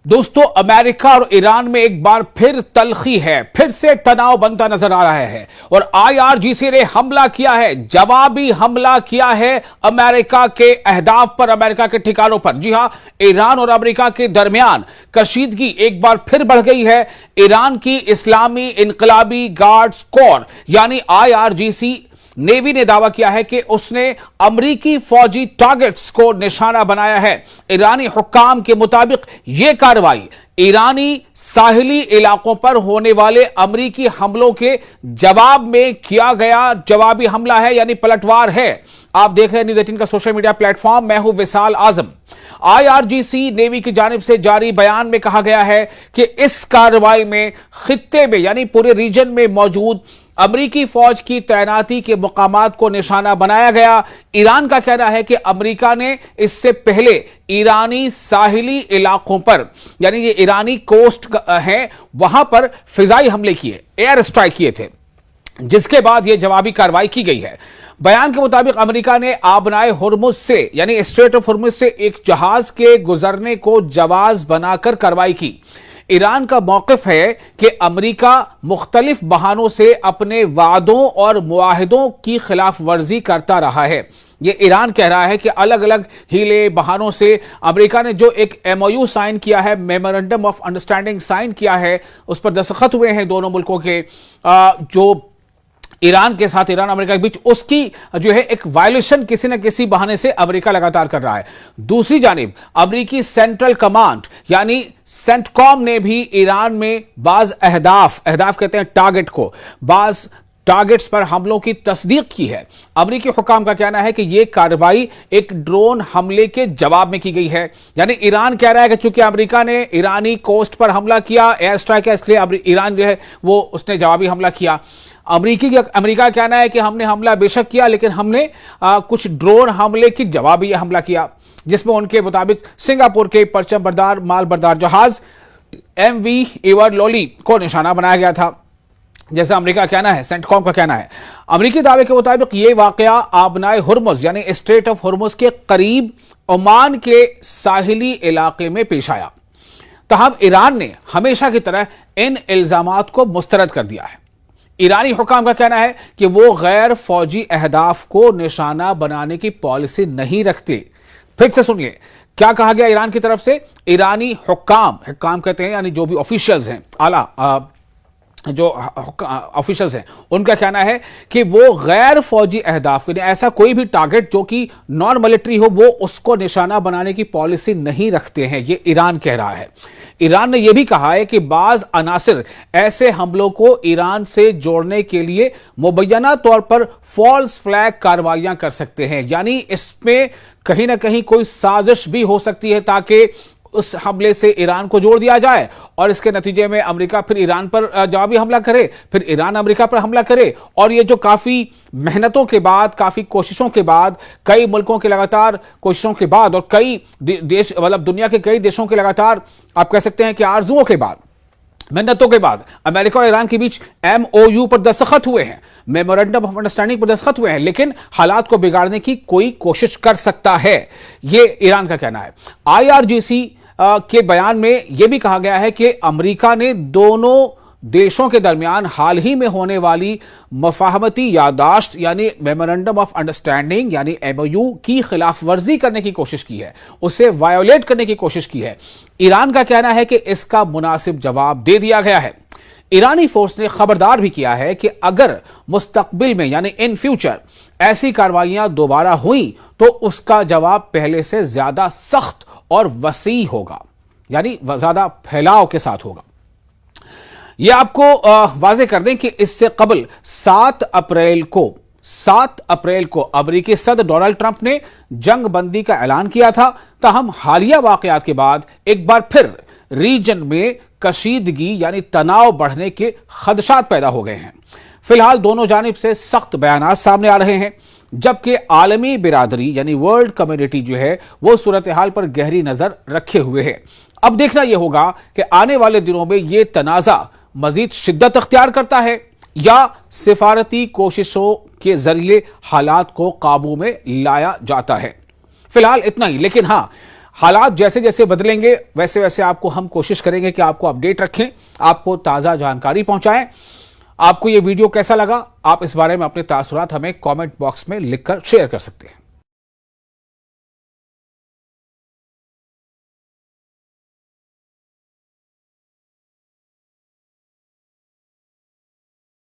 दोस्तों, अमेरिका और ईरान में एक बार फिर तल्खी है, फिर से तनाव बनता नजर आ रहा है और आईआरजीसी ने हमला किया है, जवाबी हमला किया है अमेरिका के अहदाफ पर, अमेरिका के ठिकानों पर। जी हां, ईरान और अमेरिका के दरमियान कशीदगी एक बार फिर बढ़ गई है। ईरान की इस्लामी इनकलाबी गार्ड्स कोर यानी आईआरजीसी नेवी ने दावा किया है कि उसने अमरीकी फौजी टारगेट्स को निशाना बनाया है। ईरानी हुक्काम के मुताबिक यह कार्रवाई ईरानी साहिली इलाकों पर होने वाले अमरीकी हमलों के जवाब में किया गया जवाबी हमला है, यानी पलटवार है। आप देख रहे हैं न्यूज़ 18 का सोशल मीडिया प्लेटफॉर्म। मैं हूं विशाल आजम। आईआरजीसी नेवी की जानिब से जारी बयान में कहा गया है कि इस कार्रवाई में खित्ते में यानी पूरे रीजन में मौजूद अमरीकी फौज की तैनाती के मुकामात को निशाना बनाया गया। ईरान का कहना है कि अमरीका ने इससे पहले ईरानी साहिली इलाकों पर, यानी ये ईरानी कोस्ट है, वहां पर फिजाई हमले किए, एयर स्ट्राइक किए थे, जिसके बाद यह जवाबी कार्रवाई की गई है। बयान के मुताबिक अमेरिका ने आबनाए हुर्मुज से यानी स्ट्रेट ऑफ हुर्मुज से एक जहाज के गुजरने को जवाज बनाकर कार्रवाई की। ईरान का मौक़िफ़ है कि अमेरिका मुख्तलिफ बहानों से अपने वादों और मुआहिदों की खिलाफ वर्जी करता रहा है। यह ईरान कह रहा है कि अलग अलग हीले बहानों से अमेरिका ने जो एक एमओयू साइन किया है, मेमोरेंडम ऑफ अंडरस्टैंडिंग साइन किया है, उस पर दस्तखत हुए हैं दोनों मुल्कों के, जो ईरान के साथ ईरान अमेरिका के बीच, उसकी जो है एक वायलेशन किसी न किसी बहाने से अमेरिका लगातार कर रहा है। दूसरी जानिब अमेरिकी सेंट्रल कमांड यानी सेंटकॉम ने भी ईरान में बाज अहदाफ कहते हैं टारगेट को, बाज टारगेट्स पर हमलों की तस्दीक की है। अमेरिकी हुक्काम का कहना है कि यह कार्रवाई एक ड्रोन हमले के जवाब में की गई है। यानी ईरान कह रहा है कि चूंकि अमेरिका ने ईरानी कोस्ट पर हमला किया, एयर स्ट्राइक किया, इसलिए ईरान जो है वो उसने जवाबी हमला किया। अमेरिका का कहना है कि हमने हमला बेशक किया, लेकिन हमने कुछ ड्रोन हमले की जवाबी हमला किया, जिसमें उनके मुताबिक सिंगापुर के परचम बरदार माल बरदार जहाज MV एवर लोली को निशाना बनाया गया था, जैसा अमेरिका का कहना है, सेंटकॉम का कहना है। अमेरिकी दावे के मुताबिक यह वाकया आबनाए हुर्मुज यानी स्ट्रेट ऑफ हुर्मुज के करीब ओमान के साहिली इलाके में पेश आया। तहम ईरान ने हमेशा की तरह इन इल्जामात को मुस्तरद कर दिया है। ईरानी हुक्काम का कहना है कि वो गैर फौजी अहदाफ को निशाना बनाने की पॉलिसी नहीं रखते। फिर से सुनिए क्या कहा गया ईरान की तरफ से। ईरानी हुक्काम कहते हैं यानी जो भी ऑफिशियल्स हैं, आला जो ऑफिशियल्स हैं, उनका कहना है कि वो गैर फौजी अहदाफ, ऐसा कोई भी टारगेट जो कि नॉन मिलिट्री हो, वो उसको निशाना बनाने की पॉलिसी नहीं रखते हैं। ये ईरान कह रहा है। ईरान ने यह भी कहा है कि बाज अनासिर ऐसे हमलों को ईरान से जोड़ने के लिए मुबैना तौर पर फॉल्स फ्लैग कार्रवाइयां कर सकते हैं, यानी इसमें कहीं ना कहीं कोई साजिश भी हो सकती है ताकि उस हमले से ईरान को जोड़ दिया जाए और इसके नतीजे में अमेरिका फिर ईरान पर जवाबी हमला करे, फिर ईरान अमेरिका पर हमला करे। और ये जो काफी मेहनतों के बाद, काफी कोशिशों के बाद, कई मुल्कों के लगातार कोशिशों के बाद और कई देश मतलब दुनिया के कई देशों के लगातार आप कह सकते हैं कि आरजुओं के बाद, मेहनतों के बाद अमेरिका और ईरान के बीच MOU पर दस्तखत हुए हैं, मेमोरेंडम ऑफ अंडरस्टैंडिंग पर दस्तखत हुए हैं, लेकिन हालात को बिगाड़ने की कोई कोशिश कर सकता है, यह ईरान का कहना है। आईआरजीसी के बयान में यह भी कहा गया है कि अमेरिका ने दोनों देशों के दरमियान हाल ही में होने वाली मफाहमती यादाश्त यानी मेमोरेंडम ऑफ अंडरस्टैंडिंग यानी MOU की खिलाफ वर्जी करने की कोशिश की है, उसे वायोलेट करने की कोशिश की है। ईरान का कहना है कि इसका मुनासिब जवाब दे दिया गया है। ईरानी फोर्स ने खबरदार भी किया है कि अगर मुस्तकबिल में यानी इन फ्यूचर ऐसी कार्रवाइयां दोबारा हुई तो उसका जवाब पहले से ज्यादा सख्त और वसी होगा, यानी ज्यादा फैलाव के साथ होगा। यह आपको वाजे कर दें कि इससे कबल 7 अप्रैल को अमेरिकी सदर डोनाल्ड ट्रंप ने जंग बंदी का ऐलान किया था। ताहम हालिया वाकयात के बाद एक बार फिर रीजन में कशीदगी यानी तनाव बढ़ने के खदशात पैदा हो गए हैं। फिलहाल दोनों जानिब से सख्त बयानात सामने आ रहे हैं, जबकि आलमी बिरादरी यानी वर्ल्ड कम्युनिटी जो है वो सूरत हाल पर गहरी नजर रखे हुए है। अब देखना यह होगा कि आने वाले दिनों में यह तनाजा मजीद शिद्दत अख्तियार करता है या सिफारती कोशिशों के जरिए हालात को काबू में लाया जाता है। फिलहाल इतना ही, लेकिन हां, हालात जैसे जैसे बदलेंगे वैसे वैसे आपको हम कोशिश करेंगे कि आपको अपडेट रखें, आपको ताज़ा जानकारी पहुंचाएं। आपको ये वीडियो कैसा लगा, आप इस बारे में अपने तासुरात हमें कमेंट बॉक्स में लिखकर शेयर कर सकते हैं।